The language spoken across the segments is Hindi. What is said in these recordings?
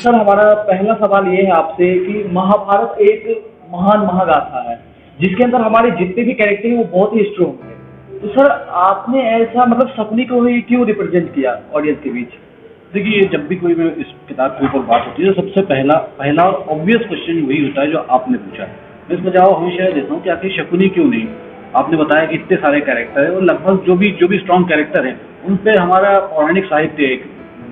सर हमारा पहला सवाल ये है आपसे कि महाभारत एक महान महागाथा है जिसके अंदर हमारे जितने भी कैरेक्टर हैं वो बहुत ही स्ट्रोंग है। तो सर आपने ऐसा मतलब शकुनी को ही क्यों रिप्रेजेंट किया ऑडियंस के बीच? देखिए, जब भी कोई इस किताब के ऊपर बात होती है तो सबसे पहला ऑब्वियस क्वेश्चन वही होता है जो आपने पूछा। मैं इसमें जवाब हमेशा देता हूँ कि आखिर शकुनी क्यों नहीं। आपने बताया कि इतने सारे कैरेक्टर है और लगभग जो भी स्ट्रॉन्ग कैरेक्टर है उन पे हमारा पौराणिक साहित्य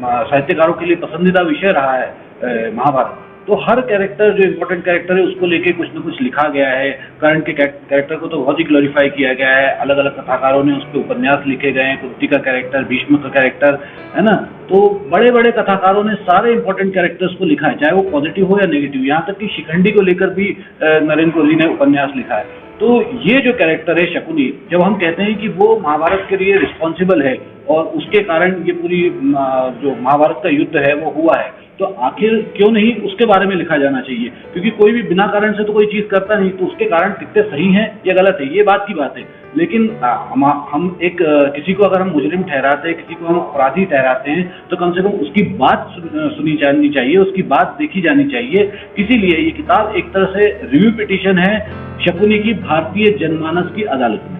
साहित्यकारों के लिए पसंदीदा विषय रहा है महाभारत। तो हर कैरेक्टर जो इम्पोर्टेंट कैरेक्टर है उसको लेके कुछ न कुछ लिखा गया है। कर्ण के कैरेक्टर को तो बहुत ही ग्लोरीफाई किया गया है, अलग अलग कथाकारों ने उस पर उपन्यास लिखे गए हैं। कुंती का कैरेक्टर, भीष्म का कैरेक्टर, है ना। तो बड़े बड़े कथाकारों ने सारे इंपॉर्टेंट कैरेक्टर्स को लिखा है, चाहे वो पॉजिटिव हो या नेगेटिव। यहाँ तक कि शिखंडी को लेकर भी नरेंद्र कोहली ने उपन्यास लिखा है। तो ये जो कैरेक्टर है शकुनी, जब हम कहते हैं कि वो महाभारत के लिए रिस्पॉन्सिबल है और उसके कारण ये पूरी जो महाभारत का युद्ध है वो हुआ है, तो आखिर क्यों नहीं उसके बारे में लिखा जाना चाहिए। क्योंकि कोई भी बिना कारण से तो कोई चीज़ करता नहीं, तो उसके कारण कितने सही हैं या गलत है ये बात की बात है। लेकिन हम किसी को अगर हम मुजरिम ठहराते हैं, किसी को हम अपराधी ठहराते हैं, तो कम से कम उसकी बात सुनी जानी चाहिए, उसकी बात देखी जानी चाहिए। इसीलिए ये किताब एक तरह से रिव्यू पिटीशन है शकुनी की भारतीय जनमानस की अदालत में।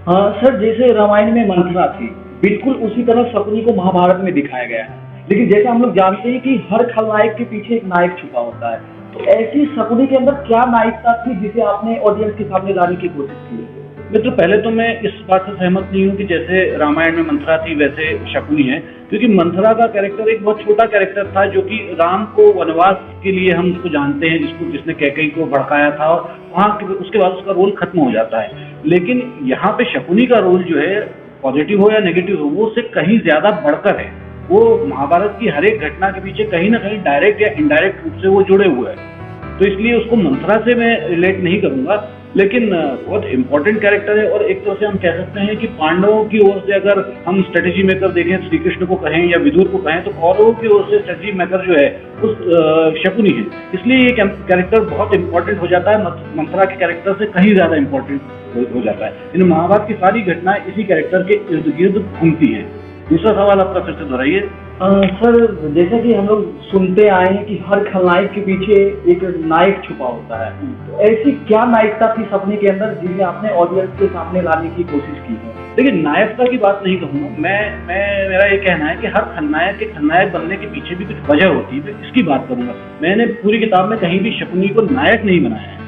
हाँ सर, जैसे रामायण में मंथरा थी बिल्कुल उसी तरह शकुनी को महाभारत में दिखाया गया है। लेकिन जैसे हम लोग जानते हैं कि हर खलनायक के पीछे एक नायक छुपा होता है, तो ऐसी शकुनी के अंदर क्या नायकता थी जिसे आपने ऑडियंस के सामने लाने की कोशिश की? मित्र, पहले तो मैं इस बात से सहमत नहीं हूँ कि जैसे रामायण में मंथरा थी वैसे शकुनी है। क्योंकि मंथरा का कैरेक्टर एक बहुत छोटा कैरेक्टर था जो कि राम को वनवास के लिए हम उसको जानते हैं, जिसने कैकेयी को भड़काया था और वहाँ उसके बाद उसका रोल खत्म हो जाता है। लेकिन यहाँ पे शकुनी का रोल जो है, पॉजिटिव हो या नेगेटिव हो, वो उससे कहीं ज्यादा बढ़कर है। वो महाभारत की हर एक घटना के पीछे कहीं ना कहीं डायरेक्ट या इनडायरेक्ट रूप से वो जुड़े हुए हैं। तो इसलिए उसको मंथरा से मैं रिलेट नहीं करूंगा। लेकिन बहुत इंपॉर्टेंट कैरेक्टर है। और एक तरह से हम कह सकते हैं कि पांडवों की ओर से अगर हम स्ट्रेटेजी मेकर देखें, श्री कृष्ण को कहें या विदुर को कहें, तो कौरवों की ओर से स्ट्रेटेजी मेकर जो है उस शकुनी है। इसलिए ये कैरेक्टर बहुत इंपॉर्टेंट हो जाता है, मंथरा के कैरेक्टर से कहीं ज्यादा इंपॉर्टेंट हो जाता है। इन महाभारत की सारी घटनाएं इसी कैरेक्टर के इर्द गिर्द घूमती हैं। दूसरा सवाल आपका फिर से दोहराइए। सर, जैसा कि हम लोग सुनते आए हैं कि हर खलनायक के पीछे एक नायक छुपा होता है, तो ऐसी क्या नायकता थी सपने के अंदर जिसे आपने ऑडियंस के सामने लाने की कोशिश की है? देखिए, नायकता की बात नहीं कहूँगा मैं मेरा ये कहना है कि हर खलनायक के खलनायक बनने के पीछे भी कुछ वजह होती है, इसकी बात करूंगा। मैंने पूरी किताब में कहीं भी शकुनी को नायक नहीं बनाया है।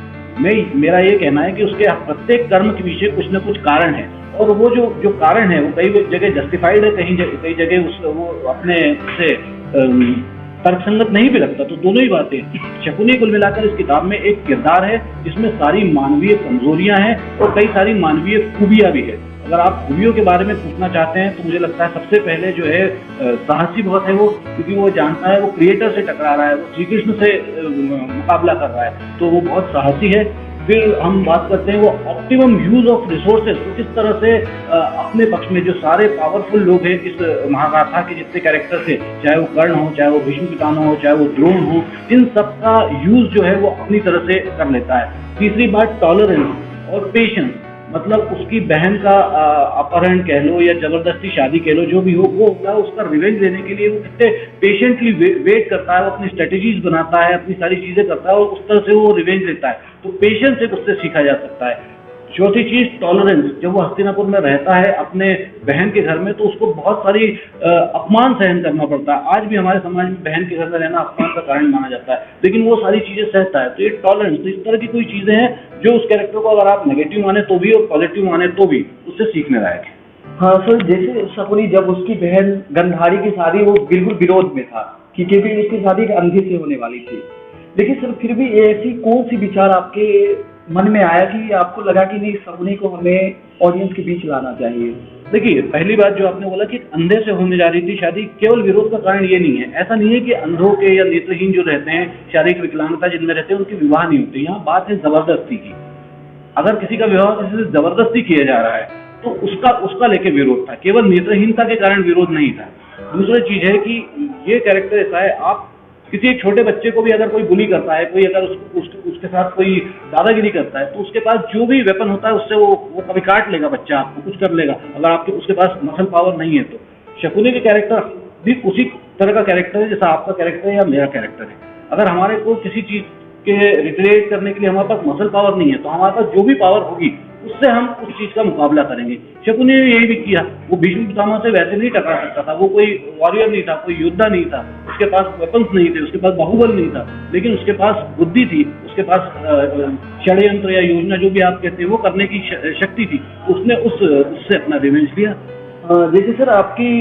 मेरा ये कहना है कि उसके प्रत्येक कर्म के पीछे कुछ न कुछ कारण है, और वो जो कारण है वो कई जगह जस्टिफाइड है, कई जगह वो अपने से तर्कसंगत नहीं भी लगता। तो दोनों ही बातें। शकुनी कुल मिलाकर इस किताब में एक किरदार है जिसमें सारी मानवीय कमजोरियां हैं और कई सारी मानवीय खूबियां भी है। अगर आप खूबियों के बारे में पूछना चाहते हैं तो मुझे लगता है सबसे पहले जो है साहसी बहुत है वो, क्योंकि वो जानता है वो क्रिएटर से टकरा रहा है, वो श्री कृष्ण से मुकाबला कर रहा है, तो वो बहुत साहसी है। फिर हम बात करते हैं वो ऑप्टिमम यूज ऑफ रिसोर्सेज, तो किस तरह से अपने पक्ष में जो सारे पावरफुल लोग हैं इस महागाथा के जितने कैरेक्टर थे, चाहे वो कर्ण हो, चाहे वो भीष्म पितामह हो, चाहे वो द्रोण हो, इन सब का यूज जो है वो अपनी तरह से कर लेता है। तीसरी बात टॉलरेंस और पेशेंस, मतलब उसकी बहन का अपहरण कह लो या जबरदस्ती शादी कह लो, जो भी हो, वो उसका रिवेंज लेने के लिए वो कितने पेशेंटली वेट करता है, वो अपनी स्ट्रेटेजीज बनाता है, अपनी सारी चीजें करता है और उस तरह से वो रिवेंज लेता है। तो पेशेंस एक उससे सीखा जा सकता है। चौथी चीज टॉलरेंस, जब वो हस्तिनापुर में रहता है अपने बहन के घर में, तो उसको बहुत सारी अपमान सहन करना पड़ता है। आज भी हमारे समाज में बहन के घर में रहना अपमान का कारण माना जाता है, लेकिन वो सारी चीजें सहता है। तो ये टॉलरेंस, तो इस तरह की कोई चीजें हैं जो उस कैरेक्टर को अगर आप नेगेटिव माने तो भी और पॉजिटिव माने तो भी उससे सीखने लायक है। हाँ सर, जैसे शकुनी जब उसकी बहन गंधारी की शादी वो बिल्कुल विरोध में था क्योंकि उसकी शादी एक अंधी से होने वाली थी, लेकिन सर फिर भी ऐसी कौन सी विचार आपके मन में आया कि आपको लगा कि नहीं, शकुनी को हमें ऑडियंस के बीच लाना चाहिए? देखिए, पहली बात जो आपने बोला कि अंधे से होने जा रही थी शादी, केवल विरोध का कारण ये नहीं है। ऐसा नहीं है कि अंधों के या नेत्रहीन जो रहते हैं, शारीरिक विकलांगता जिनमें रहते हैं, उनके विवाह नहीं होते। यहाँ बात है जबरदस्ती की। अगर किसी का विवाह किसी से जबरदस्ती किया जा रहा है तो उसका लेके विरोध था, केवल नेत्रहीनता के कारण विरोध नहीं था। दूसरी चीज है कि ये कैरेक्टर ऐसा है, आप किसी एक छोटे बच्चे को भी अगर कोई बुली करता है, कोई अगर उसके साथ कोई दादागिरी करता है, तो उसके पास जो भी वेपन होता है उससे वो कभी काट लेगा, बच्चा आपको कुछ कर लेगा, अगर आपके उसके पास मसल पावर नहीं है तो। शकुनी के कैरेक्टर भी उसी तरह का कैरेक्टर है जैसा आपका कैरेक्टर है या मेरा कैरेक्टर है। अगर हमारे को किसी चीज के रिक्रिएट करने के लिए हमारे पास मसल पावर नहीं है, तो हमारे पास जो भी पावर होगी उससे हम उस चीज का मुकाबला करेंगे। शकुनी ने यही भी किया, वो भीष्म पितामह से वैसे नहीं टकरा सकता था, वो कोई वॉरियर नहीं था, कोई योद्धा नहीं था, उसके पास वेपन्स नहीं थे, उसके पास बाहुबल नहीं था, लेकिन उसके पास बुद्धि थी, उसके पास षड्यंत्र या योजना जो भी आप कहते हैं वो करने की शक्ति थी। उसने उससे अपना रिवेंज लिया। जैसे सर आपकी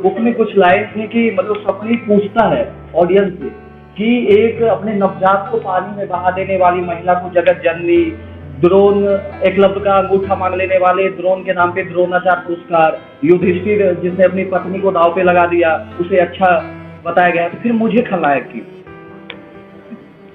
बुक में कुछ लाइन्स हैं कि मतलब शकुनी पूछता है ऑडियंस से कि एक अपने नवजात को पानी में बहा देने वाली महिला को जगत जननी, द्रोण एकलव्य का अंगूठा मांग लेने वाले द्रोण के नाम पे द्रोणाचार्य पुरस्कार, युधिष्ठिर जिसने अपनी पत्नी को दांव पे लगा दिया उसे अच्छा बताया गया, तो फिर मुझे खलनायक की।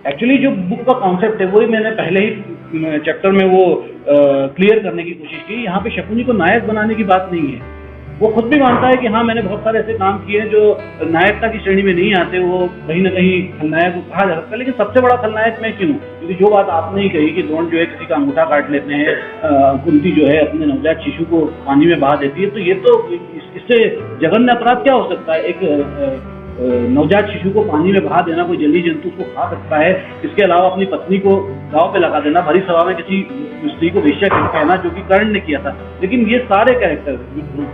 एक्चुअली जो बुक का कॉन्सेप्ट है वही मैंने पहले ही चैप्टर में वो क्लियर करने की कोशिश की। यहाँ पे शकुनी को नायक बनाने की बात नहीं है, वो खुद भी मानता है कि हाँ मैंने बहुत सारे ऐसे काम किए हैं जो नायकता की श्रेणी में नहीं आते, वो कहीं ना कहीं खलनायक को कहा जा सकता है, लेकिन सबसे बड़ा खलनायक मैं क्यों? क्योंकि जो बात आपने ही कही कि द्रोण जो है किसी का अंगूठा काट लेते हैं, कुंती जो है अपने नवजात शिशु को पानी में बहा देती है, तो ये तो इससे जघन्य अपराध क्या हो सकता है? एक नवजात शिशु को पानी में बहा देना, कोई जलीय जंतु उसको खा सकता है, इसके अलावा अपनी पत्नी को दांव पे लगा देना, भरी सभा में किसी स्त्री को वेश्या कहना, जो कि कर्ण ने किया था। लेकिन ये सारे कैरेक्टर,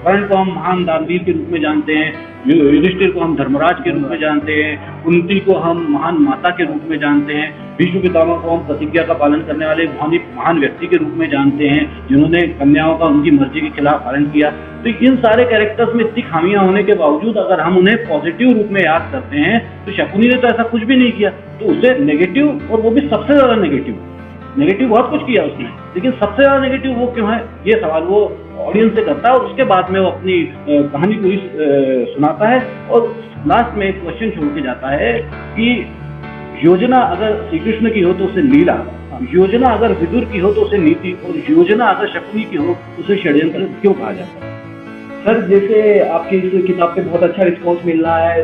कर्ण को हम महान दानवीर के रूप में जानते हैं, युधिष्ठिर को हम धर्मराज के रूप में जानते हैं, कुंती को हम महान माता के रूप में जानते हैं, भीष्म पितामह को हम प्रतिज्ञा का पालन करने वाले महान व्यक्ति के रूप में जानते हैं, जिन्होंने कन्याओं का उनकी मर्जी के खिलाफ पालन किया। तो इन सारे कैरेक्टर्स में इतनी खामियां होने के बावजूद अगर हम उन्हें पॉजिटिव रूप में याद करते हैं, तो शकुनी ने तो ऐसा कुछ भी नहीं किया, तो उसे नेगेटिव, और वो भी सबसे ज्यादा नेगेटिव बहुत कुछ किया उसने, लेकिन सबसे ज्यादा नेगेटिव वो क्यों है, ये सवाल वो ऑडियंस से करता है, और उसके बाद में वो अपनी कहानी पूरी सुनाता है, और लास्ट में एक क्वेश्चन छोड़ के जाता है कि योजना अगर श्री कृष्ण की हो तो उसे लीला, योजना अगर विदुर की हो तो उसे नीति, और योजना अगर शकुनी की हो तो उसे षड्यंत्र क्यों कहा जाता है? सर जैसे आपकी इस किताब पे बहुत अच्छा रिस्पॉन्स मिल रहा है,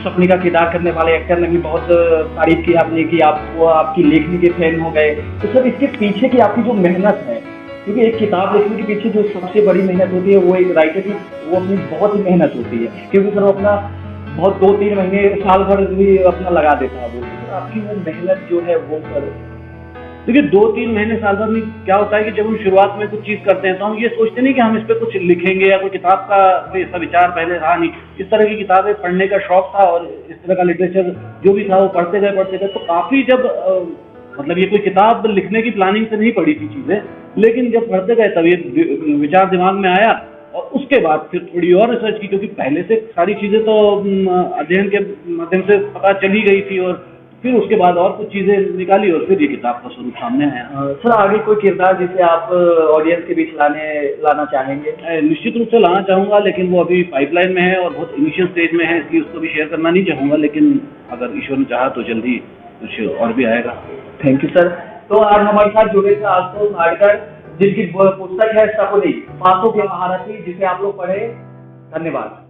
शकुनी का किरदार करने वाले एक्टर ने भी बहुत तारीफ की आपने कि आपको आपकी लेखनी के फैन हो गए, तो सर इसके पीछे की आपकी जो मेहनत है, क्योंकि एक किताब लिखने के पीछे जो सबसे बड़ी मेहनत होती है वो एक राइटर की वो अपनी बहुत ही मेहनत होती है, क्योंकि सर वो अपना बहुत 2-3 महीने साल भर भी अपना लगा देता है वो, तो आपकी वो मेहनत जो है वो सर। देखिए 2-3 महीने साल भर में क्या होता है कि जब हम शुरुआत में कुछ चीज करते हैं तो हम ये सोचते नहीं कि हम इस पे कुछ लिखेंगे, या कोई किताब का कोई ऐसा विचार पहले रहा नहीं। इस तरह की किताबें पढ़ने का शौक था, और इस तरह का लिटरेचर जो भी था वो पढ़ते गए, तो काफी जब मतलब ये कोई किताब लिखने की प्लानिंग से नहीं पड़ी थी चीजें, लेकिन जब पढ़ते गए तब ये विचार दिमाग में आया, और उसके बाद फिर थोड़ी और रिसर्च की, क्योंकि पहले से सारी चीजें तो अध्ययन के माध्यम से पता चली गई थी, और फिर उसके बाद और कुछ चीजें निकाली, और फिर ये किताब का स्वरूप सामने आया। सर आगे कोई किरदार जिसे आप ऑडियंस के बीच लाना चाहेंगे? निश्चित रूप से लाना चाहूंगा, लेकिन वो अभी पाइपलाइन में है और बहुत इनिशियल स्टेज में है, इसलिए उसको भी शेयर करना नहीं चाहूंगा, लेकिन अगर ईश्वर ने चाहा तो जल्दी कुछ और भी आएगा। Thank you sir. तो आज हमारे साथ जुड़े थे आशुतोष नाडकर, जिनकी पुस्तक है शकुनी, पासों के महारथी, जिसे आप लोग पढ़े। धन्यवाद।